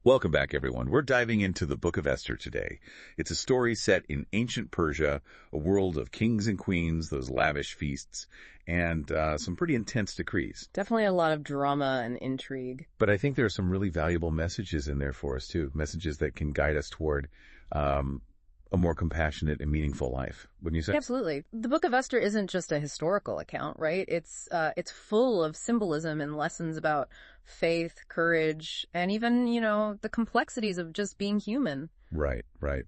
Welcome back, everyone. We're diving into the Book of Esther today. It's a story set in ancient Persia, a world of kings and queens, those lavish feasts, and some pretty intense decrees. Definitely a lot of drama and intrigue. But I think there are some really valuable messages in there for us, too. Messages that can guide us toward a more compassionate and meaningful life, wouldn't you say? Absolutely. The Book of Esther isn't just a historical account, right? It's full of symbolism and lessons about faith, courage, and even, the complexities of just being human. Right, right.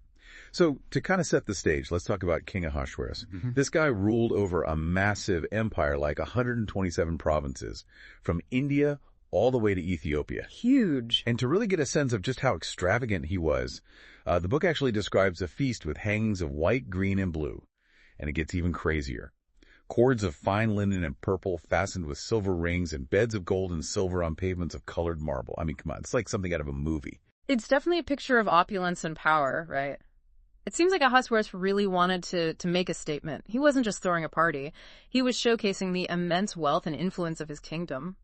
So to kind of set the stage, let's talk about King Ahasuerus. This guy ruled over a massive empire, like 127 provinces, from India all the way to Ethiopia. Huge. And to really get a sense of just how extravagant he was, the book actually describes a feast with hangings of white, green, and blue. And it gets even crazier. Cords of fine linen and purple fastened with silver rings and beds of gold and silver on pavements of colored marble. I mean, come on, it's like something out of a movie. It's definitely a picture of opulence and power, right? It seems like Ahasuerus really wanted to make a statement. He wasn't just throwing a party. He was showcasing the immense wealth and influence of his kingdom.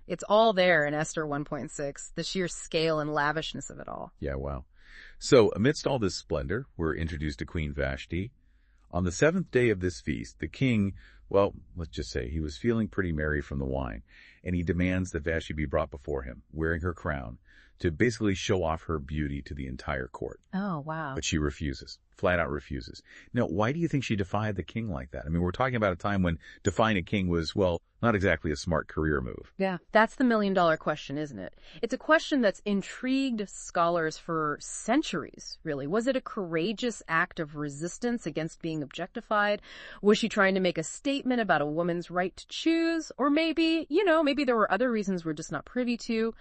It's all there in Esther 1.6, the sheer scale and lavishness of it all. Yeah, wow. So, amidst all this splendor, we're introduced to Queen Vashti. On the seventh day of this feast, the king, well, let's just say he was feeling pretty merry from the wine, and he demands that Vashti be brought before him, wearing her crown, to basically show off her beauty to the entire court. Oh, wow. But she refuses, flat out refuses. Now, why do you think she defied the king like that? I mean, we're talking about a time when defying a king was, well, not exactly a smart career move. Yeah, that's the million-dollar question, isn't it? It's a question that's intrigued scholars for centuries, really. Was it a courageous act of resistance against being objectified? Was she trying to make a statement about a woman's right to choose? Or maybe, maybe there were other reasons we're just not privy to.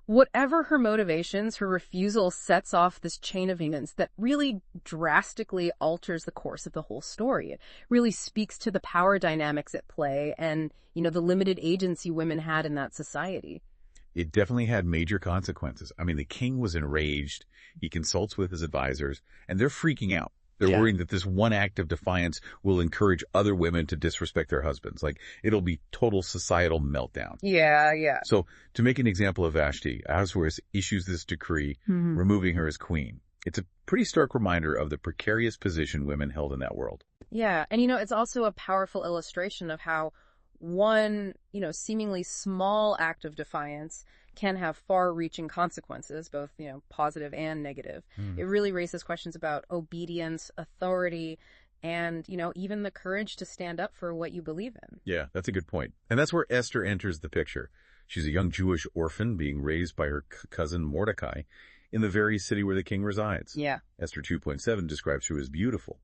Whatever her motivations, her refusal sets off this chain of events that really drastically alters the course of the whole story. It really speaks to the power dynamics at play and, the limited agency women had in that society. It definitely had major consequences. I mean, the king was enraged. He consults with his advisors, and they're freaking out. They're worrying that this one act of defiance will encourage other women to disrespect their husbands. Like, it'll be total societal meltdown. Yeah. So, to make an example of Vashti, Ahasuerus issues this decree, removing her as queen. It's a pretty stark reminder of the precarious position women held in that world. Yeah, and it's also a powerful illustration of how one, seemingly small act of defiance can have far-reaching consequences, both, positive and negative. It really raises questions about obedience, authority, and, even the courage to stand up for what you believe in. Yeah, that's a good point. And that's where Esther enters the picture. She's a young Jewish orphan being raised by her cousin Mordecai in the very city where the king resides. Yeah. Esther 2.7 describes her as beautiful.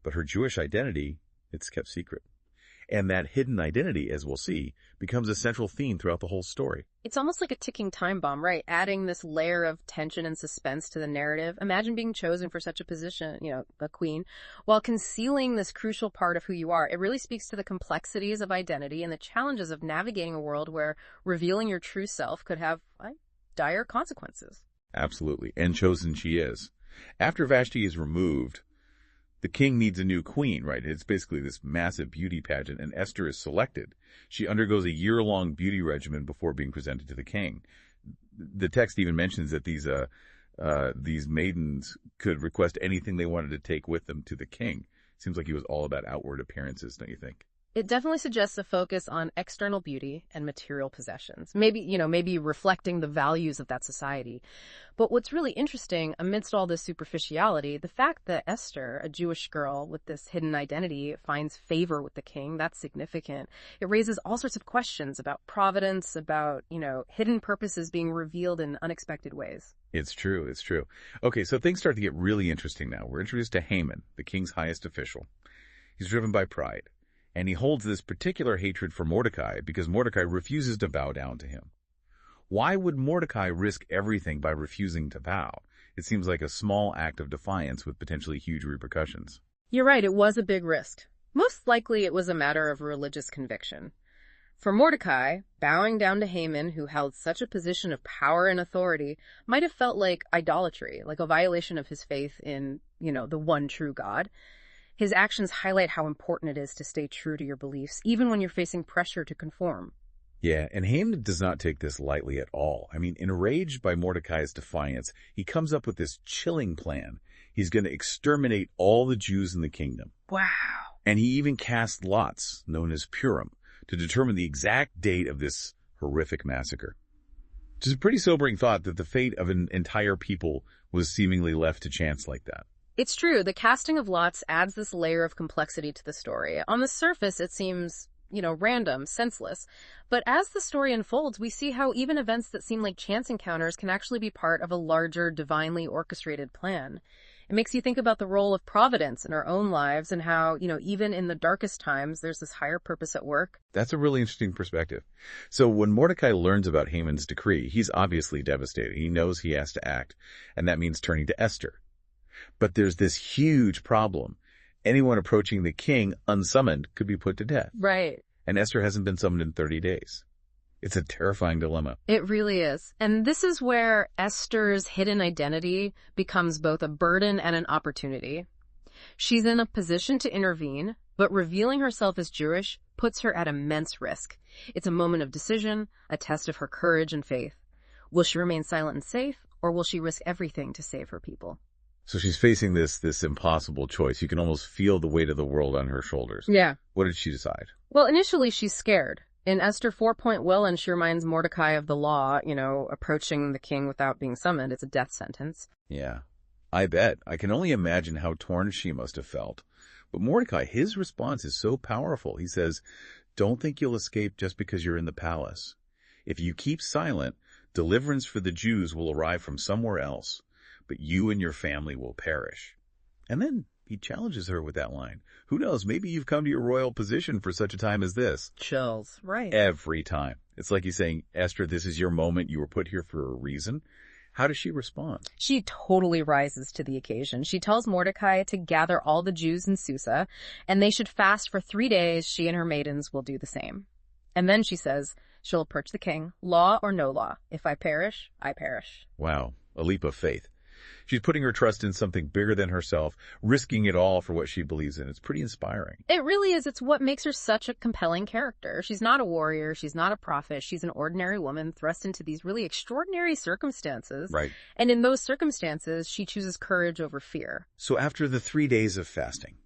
But her Jewish identity, it's kept secret. And that hidden identity, as we'll see, becomes a central theme throughout the whole story. It's almost like a ticking time bomb, right? Adding this layer of tension and suspense to the narrative. Imagine being chosen for such a position, a queen, while concealing this crucial part of who you are. It really speaks to the complexities of identity and the challenges of navigating a world where revealing your true self could have dire consequences. Absolutely. And chosen she is. After Vashti is removed, the king needs a new queen, right? It's basically this massive beauty pageant, and Esther is selected. She undergoes a year-long beauty regimen before being presented to the king. The text even mentions that these maidens could request anything they wanted to take with them to the king. Seems like he was all about outward appearances, don't you think? It definitely suggests a focus on external beauty and material possessions. Maybe reflecting the values of that society. But what's really interesting, amidst all this superficiality, the fact that Esther, a Jewish girl with this hidden identity, finds favor with the king, that's significant. It raises all sorts of questions about providence, about, hidden purposes being revealed in unexpected ways. It's true. Okay, so things start to get really interesting now. We're introduced to Haman, the king's highest official. He's driven by pride. And he holds this particular hatred for Mordecai because Mordecai refuses to bow down to him. Why would Mordecai risk everything by refusing to bow? It seems like a small act of defiance with potentially huge repercussions. You're right, it was a big risk. Most likely it was a matter of religious conviction. For Mordecai, bowing down to Haman, who held such a position of power and authority, might have felt like idolatry, like a violation of his faith in, the one true God. His actions highlight how important it is to stay true to your beliefs, even when you're facing pressure to conform. Yeah, and Haman does not take this lightly at all. I mean, enraged by Mordecai's defiance, he comes up with this chilling plan. He's going to exterminate all the Jews in the kingdom. Wow. And he even cast lots, known as Purim, to determine the exact date of this horrific massacre. Which is a pretty sobering thought that the fate of an entire people was seemingly left to chance like that. It's true. The casting of lots adds this layer of complexity to the story. On the surface, it seems, random, senseless. But as the story unfolds, we see how even events that seem like chance encounters can actually be part of a larger, divinely orchestrated plan. It makes you think about the role of Providence in our own lives and how, even in the darkest times, there's this higher purpose at work. That's a really interesting perspective. So when Mordecai learns about Haman's decree, he's obviously devastated. He knows he has to act, and that means turning to Esther. But there's this huge problem. Anyone approaching the king unsummoned could be put to death. Right. And Esther hasn't been summoned in 30 days. It's a terrifying dilemma. It really is. And this is where Esther's hidden identity becomes both a burden and an opportunity. She's in a position to intervene, but revealing herself as Jewish puts her at immense risk. It's a moment of decision, a test of her courage and faith. Will she remain silent and safe, or will she risk everything to save her people? So she's facing this impossible choice. You can almost feel the weight of the world on her shoulders. Yeah. What did she decide? Well, initially she's scared. In Esther 4-point will, and she reminds Mordecai of the law, approaching the king without being summoned. It's a death sentence. Yeah, I bet. I can only imagine how torn she must have felt. But Mordecai, his response is so powerful. He says, don't think you'll escape just because you're in the palace. If you keep silent, deliverance for the Jews will arrive from somewhere else, but you and your family will perish. And then he challenges her with that line. Who knows, maybe you've come to your royal position for such a time as this. Chills, right. Every time. It's like he's saying, Esther, this is your moment. You were put here for a reason. How does she respond? She totally rises to the occasion. She tells Mordecai to gather all the Jews in Susa, and they should fast for 3 days. She and her maidens will do the same. And then she says, she'll approach the king, law or no law. If I perish, I perish. Wow, a leap of faith. She's putting her trust in something bigger than herself, risking it all for what she believes in. It's pretty inspiring. It really is. It's what makes her such a compelling character. She's not a warrior. She's not a prophet. She's an ordinary woman thrust into these really extraordinary circumstances. Right. And in those circumstances, she chooses courage over fear. So after the 3 days of fasting,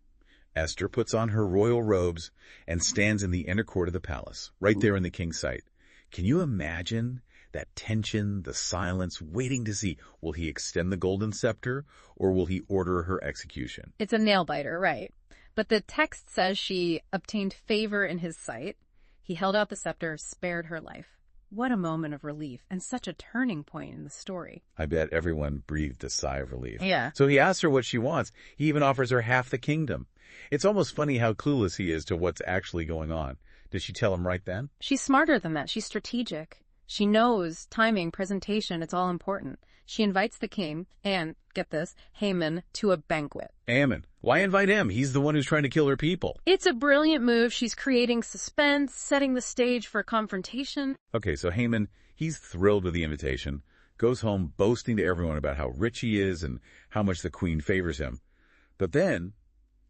Esther puts on her royal robes and stands in the inner court of the palace, right there in the king's sight. Can you imagine that tension, the silence, waiting to see, will he extend the golden scepter or will he order her execution? It's a nail-biter, right. But the text says she obtained favor in his sight. He held out the scepter, spared her life. What a moment of relief and such a turning point in the story. I bet everyone breathed a sigh of relief. Yeah. So he asks her what she wants. He even offers her half the kingdom. It's almost funny how clueless he is to what's actually going on. Does she tell him right then? She's smarter than that. She's strategic. She knows timing, presentation, it's all important. She invites the king and, get this, Haman, to a banquet. Haman. Why invite him? He's the one who's trying to kill her people. It's a brilliant move. She's creating suspense, setting the stage for a confrontation. Okay, so Haman, he's thrilled with the invitation, goes home boasting to everyone about how rich he is and how much the queen favors him. But then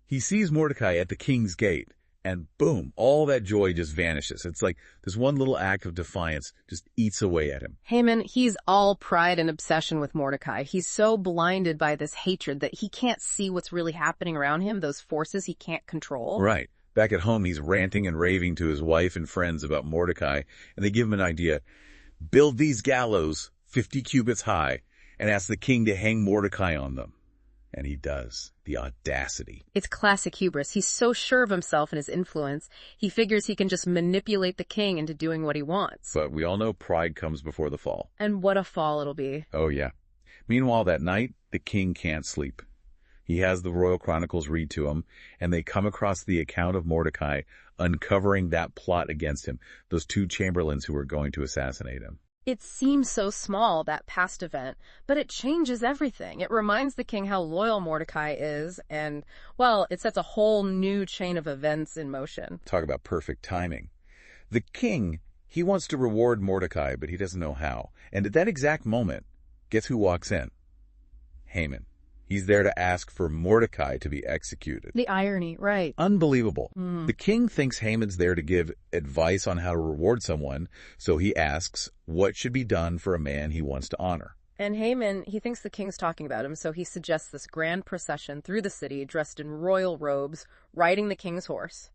he sees Mordecai at the king's gate. And boom, all that joy just vanishes. It's like this one little act of defiance just eats away at him. Haman, he's all pride and obsession with Mordecai. He's so blinded by this hatred that he can't see what's really happening around him, those forces he can't control. Right. Back at home, he's ranting and raving to his wife and friends about Mordecai, and they give him an idea. Build these gallows 50 cubits high and ask the king to hang Mordecai on them. And he does. The audacity. It's classic hubris. He's so sure of himself and his influence, he figures he can just manipulate the king into doing what he wants. But we all know pride comes before the fall. And what a fall it'll be. Oh, yeah. Meanwhile, that night, the king can't sleep. He has the royal chronicles read to him, and they come across the account of Mordecai uncovering that plot against him, those 2 chamberlains who were going to assassinate him. It seems so small, that past event, but it changes everything. It reminds the king how loyal Mordecai is, and, well, it sets a whole new chain of events in motion. Talk about perfect timing. The king, he wants to reward Mordecai, but he doesn't know how. And at that exact moment, guess who walks in? Haman. He's there to ask for Mordecai to be executed. The irony, right. Unbelievable. The king thinks Haman's there to give advice on how to reward someone, so he asks what should be done for a man he wants to honor. And Haman, he thinks the king's talking about him, so he suggests this grand procession through the city dressed in royal robes, riding the king's horse.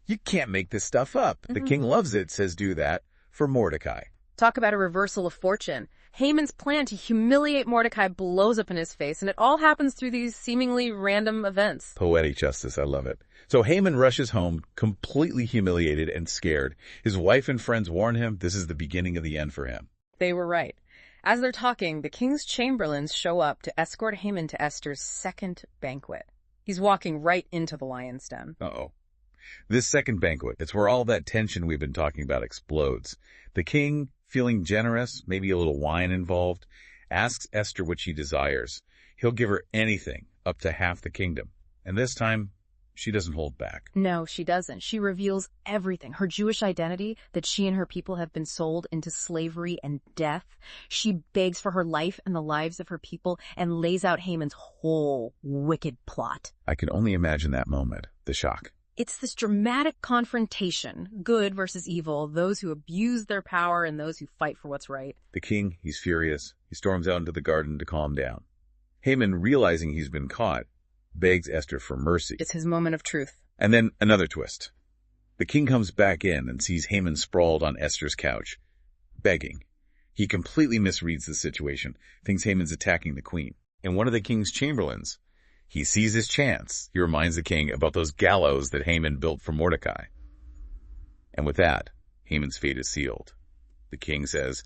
You can't make this stuff up. The king loves it, says do that for Mordecai. Talk about a reversal of fortune. Haman's plan to humiliate Mordecai blows up in his face, and it all happens through these seemingly random events. Poetic justice, I love it. So Haman rushes home, completely humiliated and scared. His wife and friends warn him this is the beginning of the end for him. They were right. As they're talking, the king's chamberlains show up to escort Haman to Esther's second banquet. He's walking right into the lion's den. Uh-oh. This second banquet, it's where all that tension we've been talking about explodes. The king, feeling generous, maybe a little wine involved, asks Esther what she desires. He'll give her anything, up to half the kingdom. And this time, she doesn't hold back. No, she doesn't. She reveals everything. Her Jewish identity, that she and her people have been sold into slavery and death. She begs for her life and the lives of her people and lays out Haman's whole wicked plot. I can only imagine that moment, the shock. It's this dramatic confrontation, good versus evil, those who abuse their power and those who fight for what's right. The king, he's furious. He storms out into the garden to calm down. Haman, realizing he's been caught, begs Esther for mercy. It's his moment of truth. And then another twist. The king comes back in and sees Haman sprawled on Esther's couch, begging. He completely misreads the situation, thinks Haman's attacking the queen. And one of the king's chamberlains, he sees his chance. He reminds the king about those gallows that Haman built for Mordecai. And with that, Haman's fate is sealed. The king says,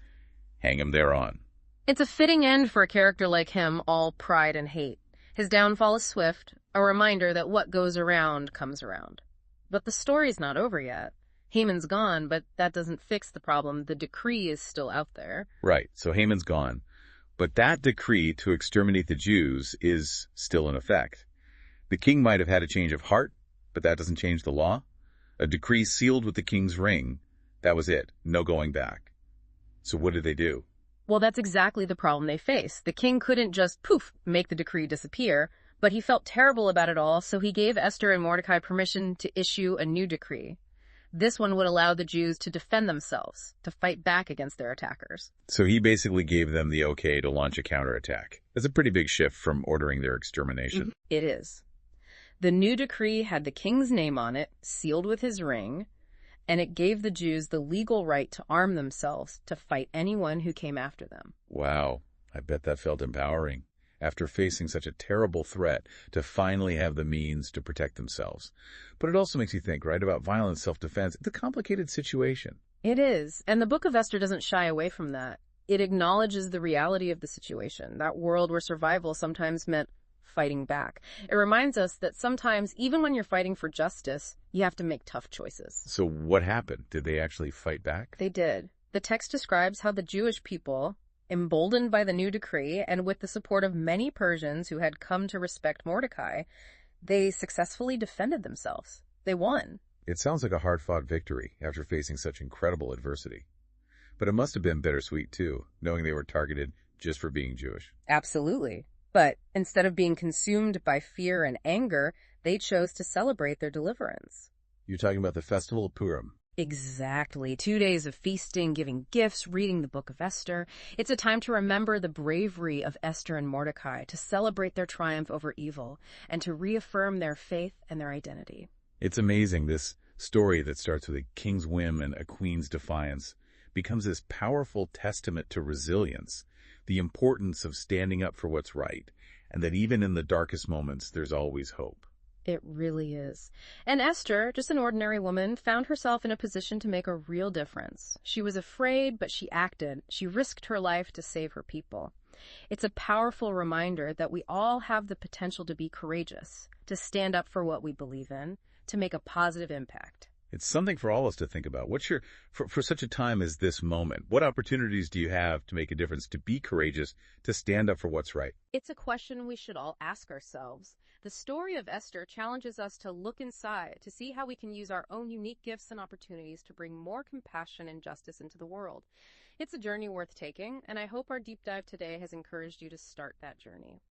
hang him thereon. It's a fitting end for a character like him, all pride and hate. His downfall is swift, a reminder that what goes around comes around. But the story's not over yet. Haman's gone, but that doesn't fix the problem. The decree is still out there. Right, so Haman's gone. But that decree to exterminate the Jews is still in effect. The king might have had a change of heart, but that doesn't change the law. A decree sealed with the king's ring, that was it. No going back. So what did they do? Well, that's exactly the problem they face. The king couldn't just, poof, make the decree disappear, but he felt terrible about it all, so he gave Esther and Mordecai permission to issue a new decree. This one would allow the Jews to defend themselves, to fight back against their attackers. So he basically gave them the okay to launch a counterattack. That's a pretty big shift from ordering their extermination. It is. The new decree had the king's name on it, sealed with his ring, and it gave the Jews the legal right to arm themselves to fight anyone who came after them. Wow, I bet that felt empowering. After facing such a terrible threat, to finally have the means to protect themselves. But it also makes you think, right, about violent self-defense. It's a complicated situation. It is, and the Book of Esther doesn't shy away from that. It acknowledges the reality of the situation, that world where survival sometimes meant fighting back. It reminds us that sometimes, even when you're fighting for justice, you have to make tough choices. So what happened? Did they actually fight back? They did. The text describes how the Jewish people, emboldened by the new decree and with the support of many Persians who had come to respect Mordecai, they successfully defended themselves. They won. It sounds like a hard-fought victory after facing such incredible adversity. But it must have been bittersweet, too, knowing they were targeted just for being Jewish. Absolutely. But instead of being consumed by fear and anger, they chose to celebrate their deliverance. You're talking about the Festival of Purim. Exactly. 2 days of feasting, giving gifts, reading the Book of Esther. It's a time to remember the bravery of Esther and Mordecai, to celebrate their triumph over evil, and to reaffirm their faith and their identity. It's amazing, this story that starts with a king's whim and a queen's defiance becomes this powerful testament to resilience, the importance of standing up for what's right, and that even in the darkest moments, there's always hope. It really is. And Esther, just an ordinary woman, found herself in a position to make a real difference. She was afraid, but she acted. She risked her life to save her people. It's a powerful reminder that we all have the potential to be courageous, to stand up for what we believe in, to make a positive impact. It's something for all of us to think about. For such a time as this moment, what opportunities do you have to make a difference, to be courageous, to stand up for what's right? It's a question we should all ask ourselves. The story of Esther challenges us to look inside, to see how we can use our own unique gifts and opportunities to bring more compassion and justice into the world. It's a journey worth taking, and I hope our deep dive today has encouraged you to start that journey.